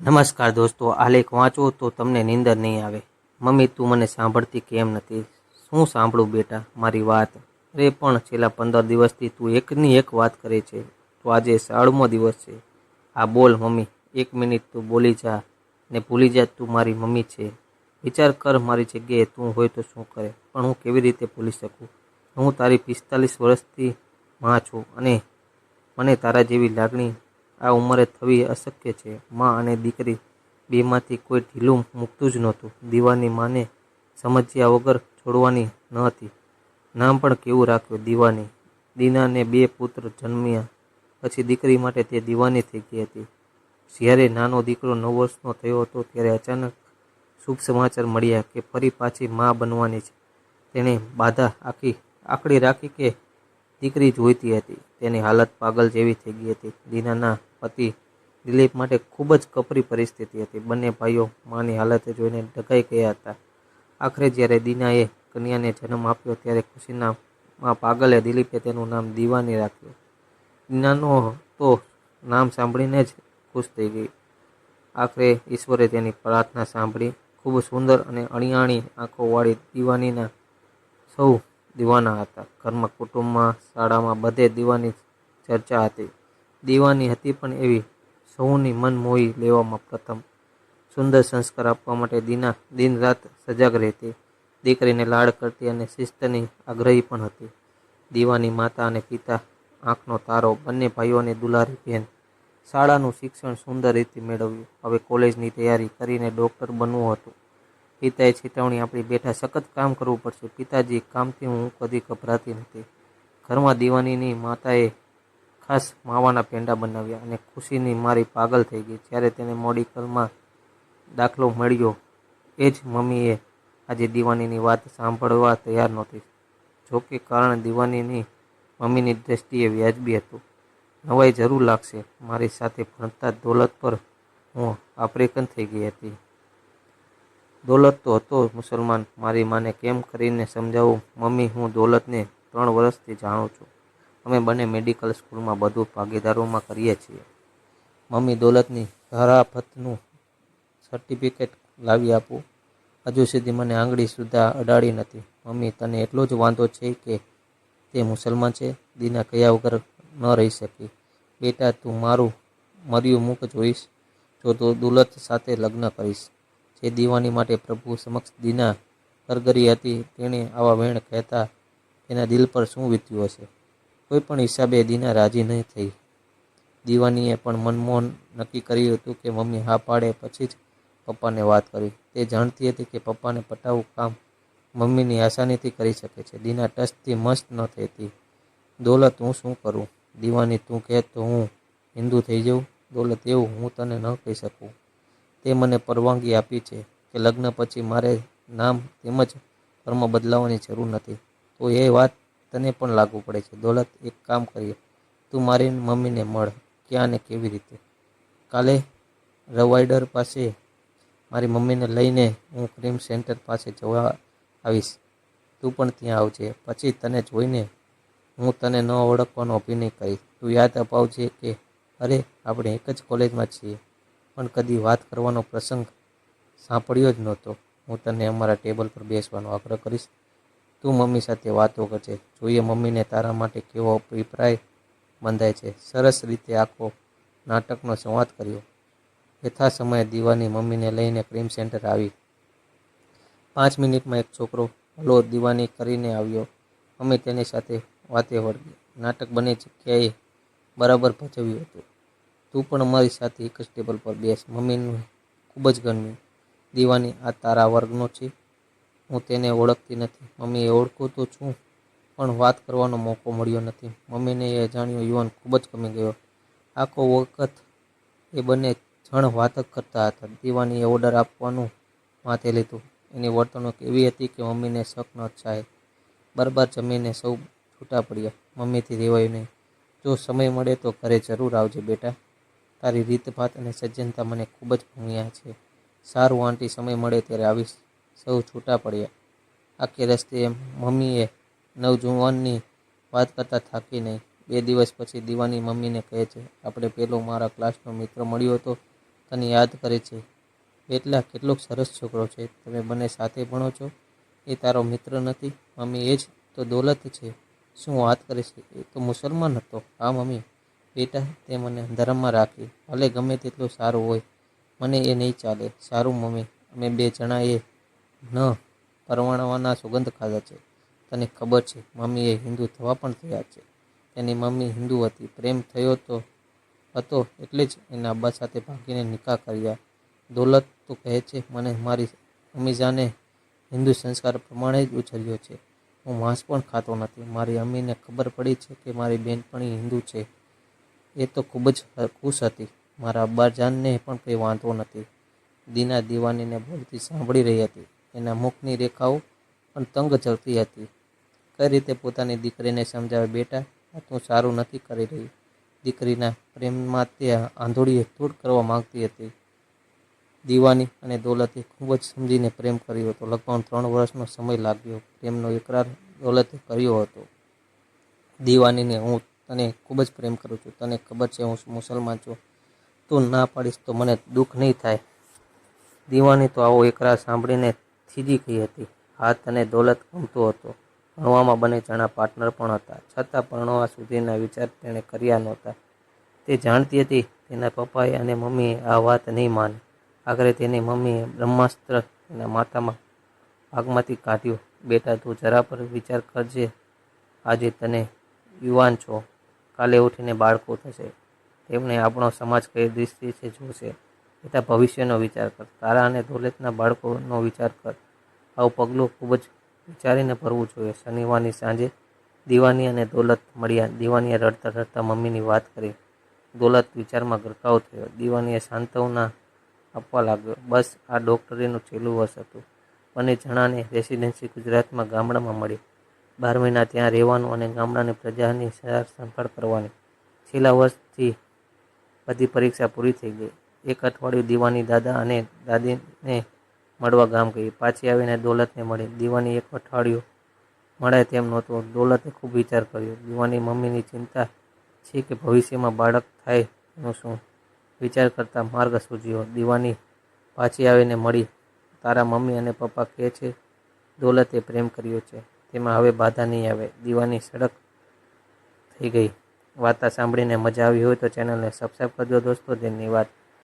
નમસ્કાર દોસ્તો, આ લેખ વાંચો તો તમને નીંદર નહીં આવે. મમ્મી, તું મને સાંભળતી કેમ નથી? શું સાંભળું બેટા મારી વાત? અરે પણ છેલ્લા 15 દિવસથી તું એકની એક વાત કરે છે. તો આજે 16મો દિવસ છે. આ બોલ મમ્મી, 1 મિનિટ તું બોલી જા ને ભૂલી જા તું મારી મમ્મી છે. વિચાર કર, મારી જગ્યાએ તું હોય તો શું કરે? પણ હું કેવી રીતે ભૂલી શકું? હું તારી 45 વર્ષથી માં છું અને મને તારા જેવી લાગણી આ ઉંમરે થવી અશક્ય છે. માં અને દીકરી બેમાંથી કોઈ ઢીલું મૂકતું જ નહોતું. દીવાની માને સમજ્યા વગર છોડવાની ન હતી. નામ પણ કેવું રાખ્યું, દીવાની. દીનાને 2 પુત્ર જન્મ્યા પછી દીકરી માટે તે દીવાની થઈ ગઈ હતી. જ્યારે નાનો દીકરો 9 વર્ષનો થયો હતો ત્યારે અચાનક શુભ સમાચાર મળ્યા કે ફરી પાછી માં બનવાની છે. તેણે બાધા આકડી રાખી કે દીકરી જોઈતી હતી. તેની હાલત પાગલ જેવી થઈ ગઈ હતી. દીનાના પતિ દિલીપ માટે ખૂબ જ કપરી પરિસ્થિતિ હતી. બંને ભાઈઓ માની હાલત જોઈને ડઘાઈ ગયા હતા. આખરે જ્યારે દીનાએ કન્યાને જન્મ આપ્યો ત્યારે ખુશીના માં પાગલે દિલીપે તેનું નામ દીવાની રાખ્યું. દીનાનો તો નામ સાંભળીને જ ખુશ થઈ ગઈ. આખરે ઈશ્વરે તેની પ્રાર્થના સાંભળી. ખૂબ સુંદર અને અણિયાળી આંખોવાળી દીવાનીના સૌ દીવાના હતા. ઘરમાં, કુટુંબમાં, શાળામાં બધે દીવાની ચર્ચા હતી. દીવાની હતી પણ એવી સૌની મન મોહી લેવામાં પ્રથમ. સુંદર સંસ્કાર આપવા માટે દીના દિન રાત સજાગ રહેતી. દીકરીને લાડ કરતી અને શિસ્તની આગ્રહી પણ હતી. દીવાની માતા અને પિતા આંખનો તારો, બંને ભાઈઓની દુલારી બહેન. શાળાનું શિક્ષણ સુંદર રીતે મેળવ્યું. હવે કોલેજની તૈયારી કરીને ડૉક્ટર બનવું હતું. પિતાએ ચેતવણી આપી, બેટા સખત કામ કરવું પડશે. પિતાજી, કામથી હું કદી ગભરાતી નથી. ઘરમાં દીવાનીની માતાએ ખાસ માવાના પેંડા બનાવ્યા અને ખુશીની મારી પાગલ થઈ ગઈ. જ્યારે તેને મેડિકલમાં દાખલો મળ્યો એ જ મમ્મીએ આજે દીવાનીની વાત સાંભળવા તૈયાર નહોતી. જોકે કારણ દીવાનીની મમ્મીની દ્રષ્ટિએ વ્યાજબી હતું. નવાઈ જરૂર લાગશે, મારી સાથે ભણતા દોલત પર હું આપ્રેકન થઈ ગઈ હતી. દોલત તો હતો મુસલમાન. મારી માને કેમ કરીને સમજાવું? મમ્મી, હું દોલતને 3 વર્ષથી જાણું છું. અમે બંને મેડિકલ સ્કૂલમાં બધું ભાગીદારોમાં કરીએ છીએ. મમ્મી, દોલતની શરાફતનું સર્ટિફિકેટ લાવી આપું? હજુ સુધી મને આંગળી સુદ્ધા અડાડી નથી. મમ્મી, તને એટલો જ વાંધો છે કે તે મુસલમાન છે? દીના કહ્યા વગર ન રહી શકી. બેટા, તું મારું મર્યું મુખ જોઈશ જો દોલત સાથે લગ્ન કરીશ. જે દીવાની માટે પ્રભુ સમક્ષ દીના કરગરી હતી, તેણે આવા વેણ કહેતા તેના દિલ પર શું વીત્યું હશે? કોઈ પણ હિસાબે દીના રાજી નહીં થઈ. દીવાનીએ પણ મનમોહન નક્કી કર્યું હતું કે મમ્મી હા પાડે પછી જ પપ્પાને વાત કરી. તે જાણતી હતી કે પપ્પાને પટાવવું કામ મમ્મીની આસાનીથી કરી શકે છે. દીના ટસથી મસ્ત ન થતી. દોલત, હું શું કરું? દીવાની, તું કહે તો હું હિન્દુ થઈ જાઉં? દોલત, એવું હું તને ન કહી શકું. તે મને પરવાનગી આપી છે કે લગ્ન પછી મારે નામ તેમજ ધર્મ બદલવાની જરૂર નથી. તો એ વાત તને પણ લાગુ પડે છે. દોલત, એક કામ કરીએ, તું મારી મમ્મીને મળ. ક્યાં ને કેવી રીતે? કાલે રવાઈડર પાસે મારી મમ્મીને લઈને હું ક્રીમ સેન્ટર પાસે જવા આવીશ. તું પણ ત્યાં આવજે. પછી તને જોઈને હું તને ન ઓળખવાનો અભિનય કરીશ. તું યાદ અપાવજે કે અરે, આપણે એક જ કોલેજમાં છીએ, પણ કદી વાત કરવાનો પ્રસંગ સાંપડ્યો જ નહોતો. હું તને અમારા ટેબલ પર બેસવાનો આગ્રહ કરીશ. તું મમ્મી સાથે વાતો કરજે. જોઈએ મમ્મીને તારા માટે કેવો અભિપ્રાય બંધાય છે. સરસ રીતે આખો નાટકનો સંવાદ કર્યો. યથા સમયે દીવાની મમ્મીને લઈને ક્રીમ સેન્ટર આવી. 5 મિનિટમાં એક છોકરો હલો દીવાની કરીને આવ્યો. અમે તેની સાથે વાતે વળગી. નાટક બંને જગ્યાએ બરાબર ભજવ્યું હતું. તું પણ અમારી સાથે એક જ ટેબલ પર બેસ. મમ્મીને ખૂબ જ ગમ્યું. દીવાની, આ તારા વર્ગનો છે? હું તેને ઓળખતી નથી. મમ્મી, ઓળખું તો છું, પણ વાત કરવાનો મોકો મળ્યો નથી. મમ્મીને એ અજાણ્યો યુવાન ખૂબ જ ગમી ગયો. આખો વખત એ બંને જણ વાત જ કરતા હતા. દીવાનીએ ઓર્ડર આપવાનું માથે લીધું. એની વર્તણૂક એવી હતી કે મમ્મીને શક ન થાય. બરાબર જમીને સૌ છૂટા પડ્યા. મમ્મીથી રહેવાયું નહીં. જો સમય મળે તો ઘરે જરૂર આવજે બેટા. તારી રીતભાત અને સજ્જનતા મને ખૂબ જ ભણ્યા છે. સારું આંટી, સમય મળે ત્યારે આવીશ. સૌ છૂટા પડ્યા. આખે રસ્તે મમ્મીએ નવજુવાનની વાત કરતા થાકી નહીં. 2 દિવસ પછી દીવાની મમ્મીને કહે છે, આપણે પેલો મારા ક્લાસનો મિત્ર મળ્યો હતો તને યાદ કરે છે. બેટલા કેટલોક સરસ છોકરો છે. તમે બંને સાથે ભણો છો. એ તારો મિત્ર નથી? મમ્મી એ જ તો દોલત છે. શું વાત કરે છે? એ તો મુસલમાન હતો. હા મમ્મી. બેટા તે મને ધર્મમાં રાખી. ભલે ગમે તેટલું સારું હોય, મને એ નહીં ચાલે. સારું મમ્મી, અમે બે જણાએ ન પરવાનવાના સુગંધ ખાધા છે. તને ખબર છે મમ્મીએ હિન્દુ થવા પણ તૈયાર છે. તેની મમ્મી હિન્દુ હતી. પ્રેમ થયો હતો એટલે જ એના અબ્બા સાથે ભાગીને નિકાહ કર્યા. દોલત તો કહે છે મને મારી અમીજાને હિન્દુ સંસ્કાર પ્રમાણે જ ઉછર્યો છે. હું માંસ પણ ખાતો નથી. મારી અમ્મીને ખબર પડી છે કે મારી બેનપણી હિન્દુ છે. એ તો ખૂબ જ ખુશ હતી. મારા અબ્બાજાનને પણ કંઈ વાંધો નથી. દીના દીવાનીને બોલતી સાંભળી રહી હતી. એના મુખની રેખાઓ પણ તંગ જતી હતી. કઈ રીતે પોતાની દીકરીને સમજાવે? બેટા, આ તું સારું નથી કરી રહી. દીકરીના પ્રેમમાં તે આંધળીએ તૂટ કરવા માંગતી હતી. દીવાની અને દોલતે ખૂબ જ સમજીને પ્રેમ કર્યો હતો. લગભગ 3 વર્ષનો સમય લાગ્યો. પ્રેમનો એકરાર દોલતે કર્યો હતો. દીવાનીને, હું તને ખૂબ જ પ્રેમ કરું છું. તને ખબર છે હું મુસલમાન છું. તું ના પાડીશ તો મને દુઃખ નહીં થાય. દીવાની તો આવો એકરાર સાંભળીને થીજી ગઈ હતી. હા, તને દોલત ગમતો હતો. ભણવામાં બંને જણા પાર્ટનર પણ હતા. છતાં પરણવા સુધીના વિચાર તેણે કર્યા નહોતા. તે જાણતી હતી તેના પપ્પાએ અને મમ્મીએ આ વાત નહીં માને. આખરે તેની મમ્મીએ બ્રહ્માસ્ત્ર તેના માથામાં આગમાંથી કાઢ્યું. બેટા, તું જરા પર વિચાર કરજે. આજે તને યુવાન છો, કાલે ઉઠીને બાળકો થશે. તેમને આપણો સમાજ કઈ દૃષ્ટિથી જોશે. બેટા, ભવિષ્યનો વિચાર કર. તારા અને દોલતના બાળકોનો વિચાર કર. આવું પગલું ખૂબ જ વિચારીને ભરવું જોઈએ. શનિવારની સાંજે દીવાની અને દોલત મળ્યા. દીવાનીએ રડતા રડતા મમ્મીની વાત કરી. દોલત વિચારમાં ગરકાવ થયો. દીવાનીએ સાંત્વના આપવા લાગ્યો. બસ આ ડોક્ટરીનું છેલ્લું વર્ષ હતું. બંને જણાને રેસિડેન્સી ગુજરાતમાં ગામડામાં મળી. 12 મહિના ત્યાં રહેવાનું અને ગામડાની પ્રજાની સાર સંભાળ કરવાની. છેલ્લા વર્ષથી બધી પરીક્ષા પૂરી થઈ ગઈ. એક અઠવાડિયું દીવાની દાદા અને દાદીને મળવા ગામ ગઈ. પાછી આવીને દોલતને મળી. દીવાની એક અઠવાડિયું મળે તેમ નહોતું. દોલતે ખૂબ વિચાર કર્યો. દીવાની મમ્મીની ચિંતા છે કે ભવિષ્યમાં બાળક થાય એનું શું? વિચાર કરતા માર્ગ સૂઝ્યો. દીવાની પાછી આવીને મળી. તારા મમ્મી અને પપ્પા કહે છે દોલતે પ્રેમ કર્યો છે. તેમાં હવે બાધા નહીં આવે. દીવાની સડક થઈ ગઈ. વાર્તા સાંભળીને મજા આવી હોય તો ચેનલને સબસ્ક્રાઈબ કરજો દોસ્તો. ધન્યવાદ.